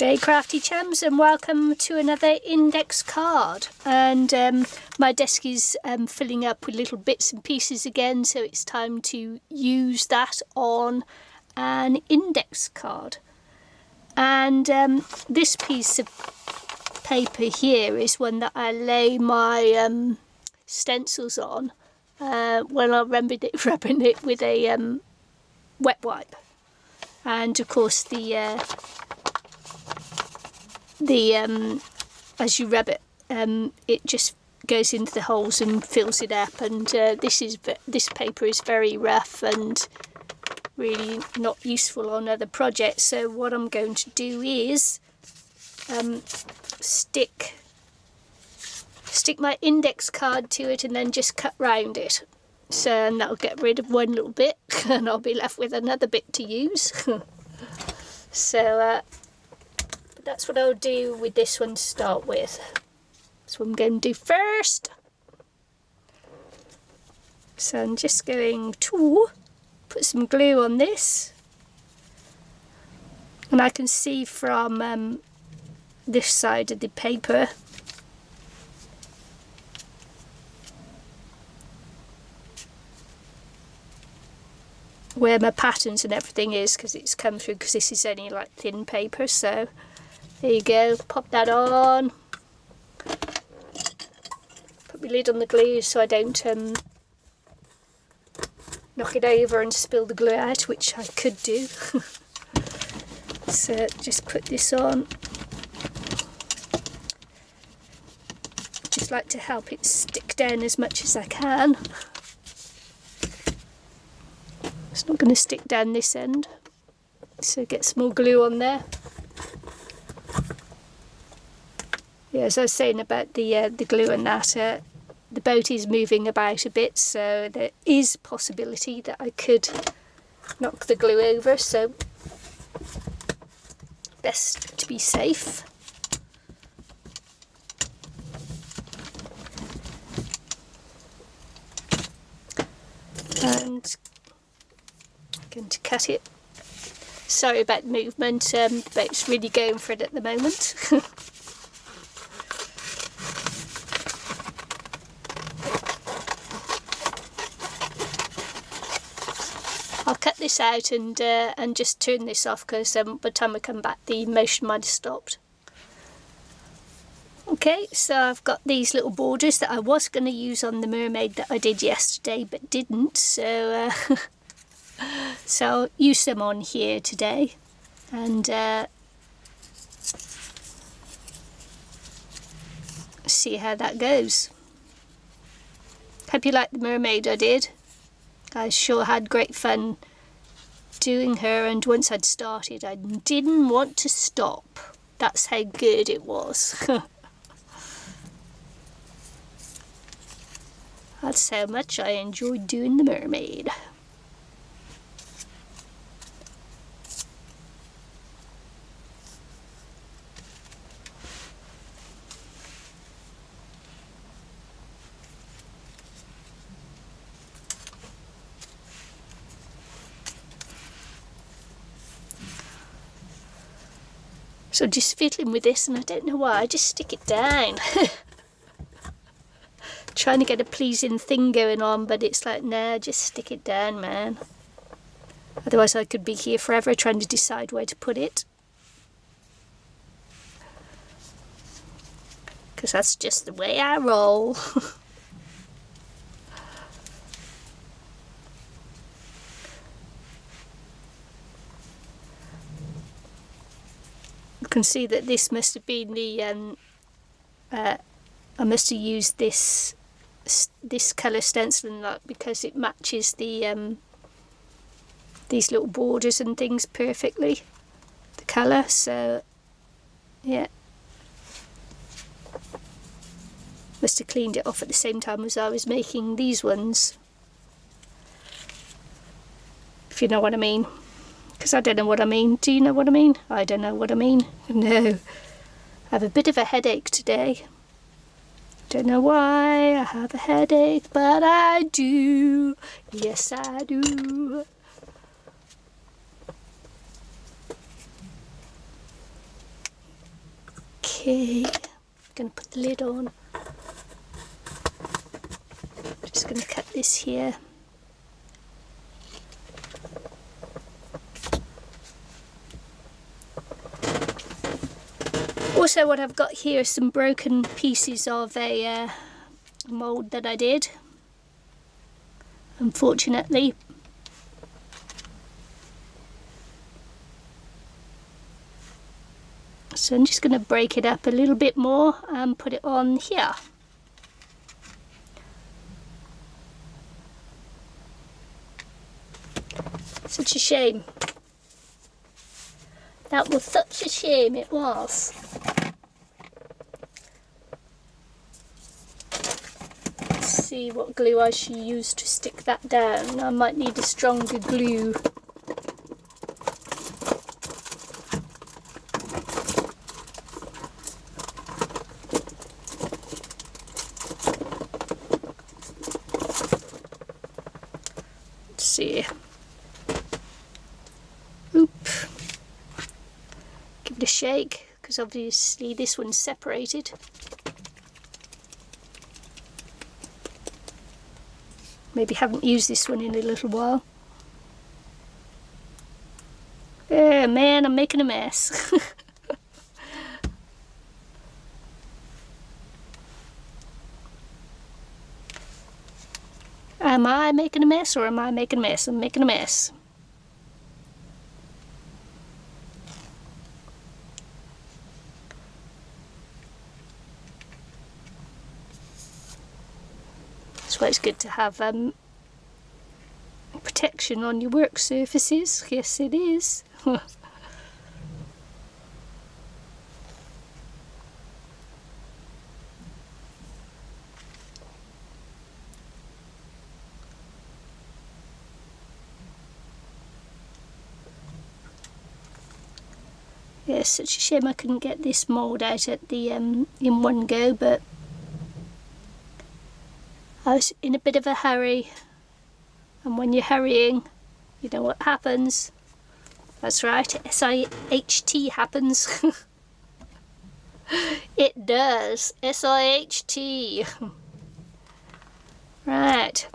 Day crafty chums, and welcome to another index card. And my desk is filling up with little bits and pieces again, so it's time to use that on an index card. And this piece of paper here is one that I lay my stencils on when I'm rubbing it with a wet wipe. And of course as you rub it, it just goes into the holes and fills it up. And this paper is very rough and really not useful on other projects. So what I'm going to do is stick my index card to it and then just cut round it. So and that'll get rid of one little bit, and I'll be left with another bit to use. So that's what I'll do with this one to start with. That's what I'm going to do first. So I'm just going to put some glue on this. And I can see from this side of the paper where my patterns and everything is, because it's come through, because this is only like thin paper. So there you go, pop that on, put my lid on the glue so I don't knock it over and spill the glue out, which I could do. So just put this on, just like to help it stick down as much as I can. It's not going to stick down this end, so get some more glue on there. Yeah, as I was saying about the glue and that, the boat is moving about a bit, so there is possibility that I could knock the glue over, so best to be safe. And I'm going to cut it. Sorry about the movement, the boat's really going for it at the moment. I'll cut this out and just turn this off, because by the time I come back the motion might have stopped. Okay, so I've got these little borders that I was going to use on the mermaid that I did yesterday but didn't, so so I'll use them on here today, and see how that goes. Hope you liked the mermaid I did. I sure had great fun doing her, and once I'd started I didn't want to stop. That's how good it was. That's how much I enjoyed doing the mermaid. So just fiddling with this, and I don't know why, I just stick it down. Trying to get a pleasing thing going on, but it's like, nah, just stick it down, man. Otherwise I could be here forever trying to decide where to put it. Because that's just the way I roll. You can see that this must have been the I must have used this colour stenciling, that because it matches the these little borders and things perfectly, the colour. So yeah, must have cleaned it off at the same time as I was making these ones, if you know what I mean. Because I don't know what I mean. Do you know what I mean? I don't know what I mean. No. I have a bit of a headache today. Don't know why I have a headache, but I do. Yes, I do. Okay, I'm going to put the lid on. Just going to cut this here. Also, what I've got here are some broken pieces of a mould that I did, unfortunately. So I'm just going to break it up a little bit more and put it on here. Such a shame. That was such a shame, it was. Let's see what glue I should use to stick that down. I might need a stronger glue. Let's see. Oop. Give it a shake, because obviously this one's separated. Maybe haven't used this one in a little while. Oh man, I'm making a mess. Am I making a mess, or am I making a mess? I'm making a mess. That's why it's good to have protection on your work surfaces. Yes, it is. Yeah, such a shame I couldn't get this mould out at the in one go, but I was in a bit of a hurry, and when you're hurrying, you know what happens. That's right, S-I-H-T happens. It does, S-I-H-T. Right.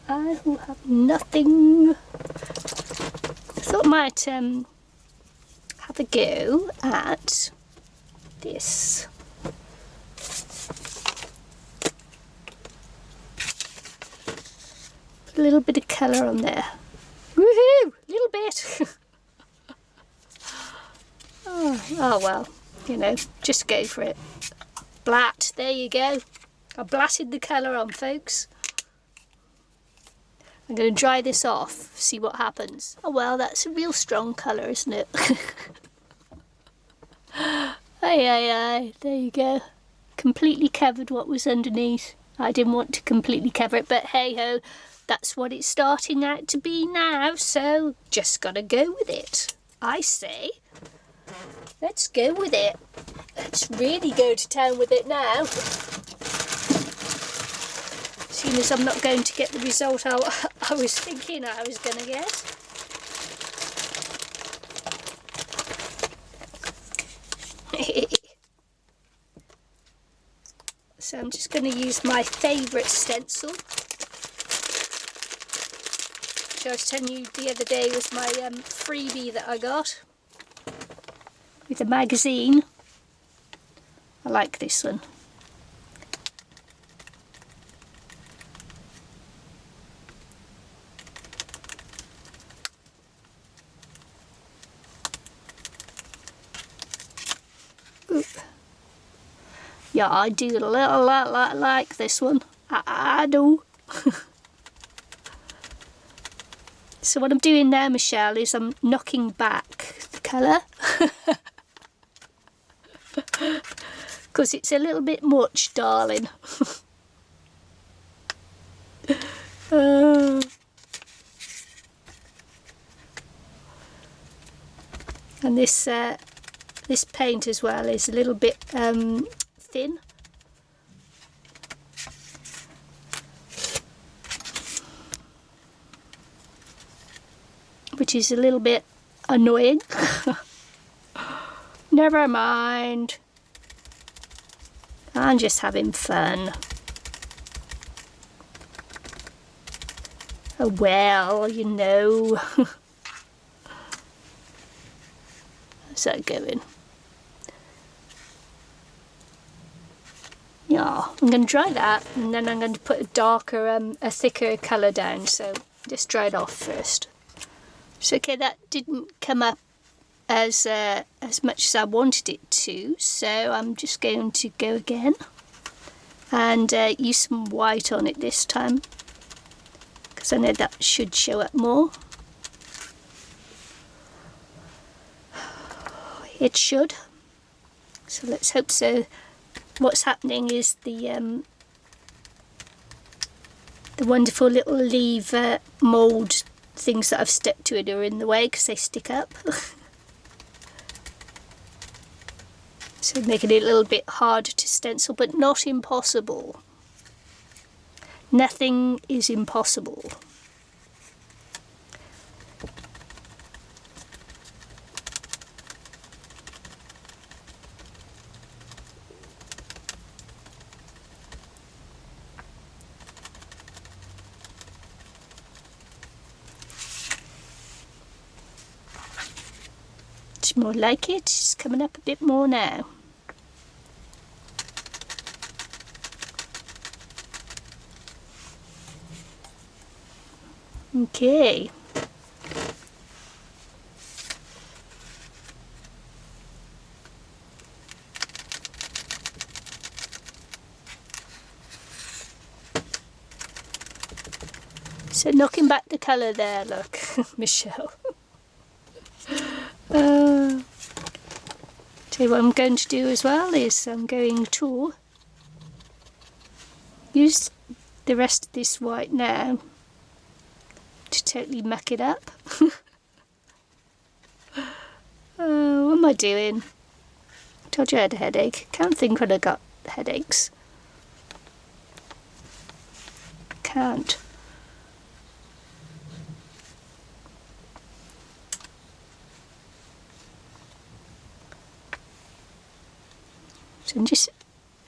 I will have nothing. I thought I might have a go at this. Put a little bit of colour on there. Woohoo! Little bit. Oh well, you know, just go for it. Blat, there you go. I blatted the colour on, folks. I'm going to dry this off, see what happens. Oh well, that's a real strong colour, isn't it? Aye, aye, aye, there you go. Completely covered what was underneath. I didn't want to completely cover it, but hey ho, that's what it's starting out to be now, so just gotta go with it, I say. Let's go with it. Let's really go to town with it now. Seeing as I'm not going to get the result I was thinking I was going to get. So I'm just going to use my favourite stencil, which I was telling you the other day was my freebie that I got with a magazine. I like this one. Oop. Yeah, I do a little like this one. I do. So what I'm doing now, Michelle, is I'm knocking back the colour. Because it's a little bit much, darling. And this paint as well is a little bit thin. which is a little bit annoying. Never mind. I'm just having fun. Oh well, you know. How's that going? Yeah, I'm going to dry that, and then I'm going to put a darker, a thicker colour down, so just dry it off first. So okay, that didn't come up as much as I wanted it to, so I'm just going to go again and use some white on it this time, because I know that should show up more. It should, so let's hope so. What's happening is the wonderful little leaf mould things that I've stuck to it are in the way because they stick up. So making it a little bit harder to stencil, but not impossible. Nothing is impossible. It's more like it. It's coming up a bit more now. Okay. So knocking back the colour there, look, Michelle. So what I'm going to do as well is I'm going to use the rest of this white now to totally muck it up. What am I doing? Told you I had a headache. Can't think when I got headaches. Can't. So I'm just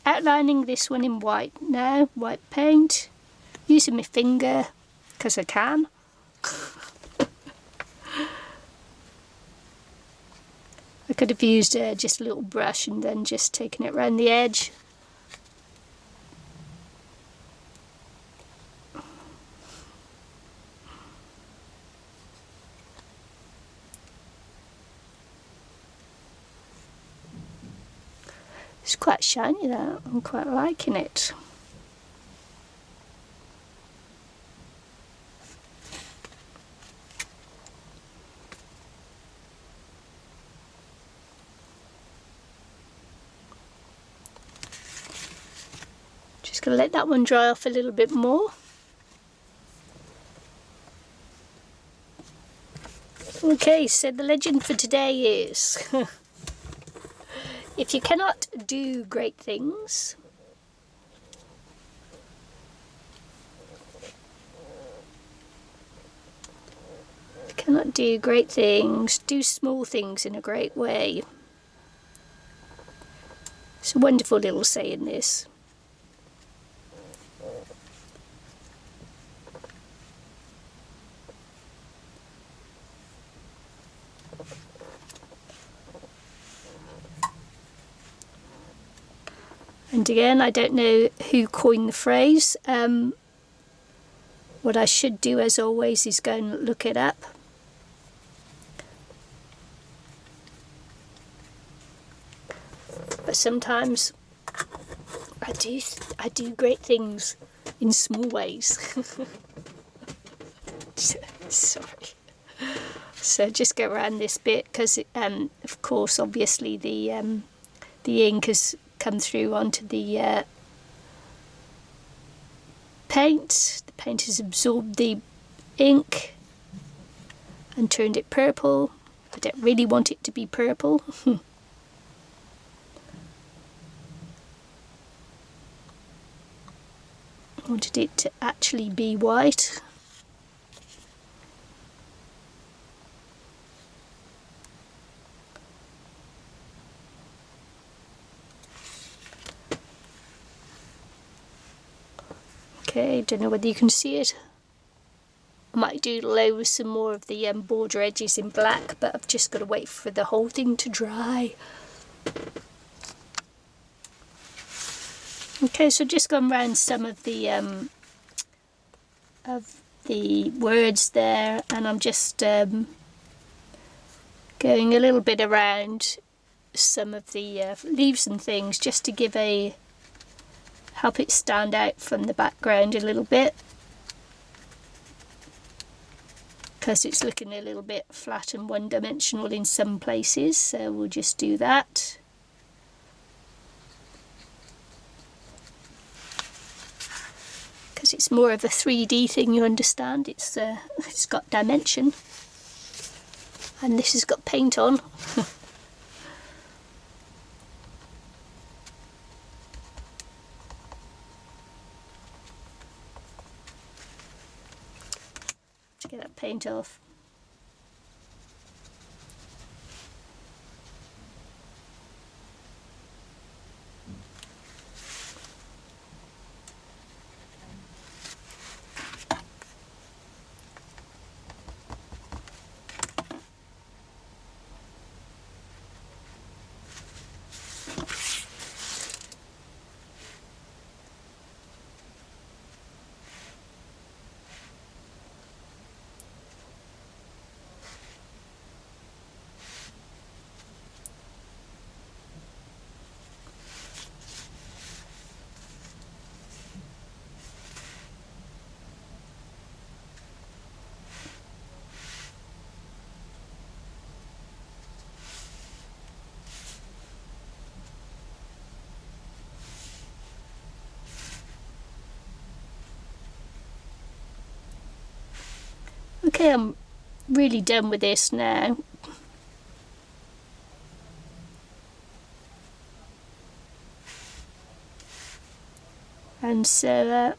outlining this one in white now, white paint, using my finger because I can. I could have used just a little brush and then just taken it around the edge. It's quite shiny, that. I'm quite liking it. Just going to let that one dry off a little bit more. Okay, so the legend for today is if you cannot do great things, do small things in a great way. It's a wonderful little saying, this. And again, I don't know who coined the phrase. What I should do, as always, is go and look it up. But sometimes I do great things in small ways. Sorry. So just go around this bit because, of course, obviously the ink has come through onto the paint. The paint has absorbed the ink and turned it purple. I don't really want it to be purple. I wanted it to actually be white. Okay, don't know whether you can see it. I might doodle over some more of the border edges in black, but I've just got to wait for the whole thing to dry. Okay, so just gone round some of the words there, and I'm just going a little bit around some of the leaves and things, just to help it stand out from the background a little bit, because it's looking a little bit flat and one-dimensional in some places, so we'll just do that. Because it's more of a 3D thing, you understand. It's got dimension, and this has got paint on. To get that paint off. Okay, I'm really done with this now. And so,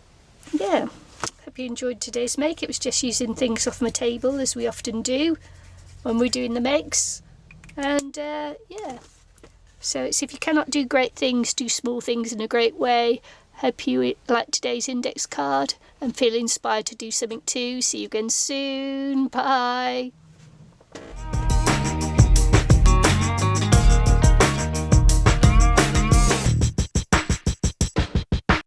yeah, hope you enjoyed today's make. It was just using things off my table, as we often do when we're doing the makes. And yeah, so it's if you cannot do great things, do small things in a great way. Hope you like today's index card and feel inspired to do something too. See you again soon. Bye.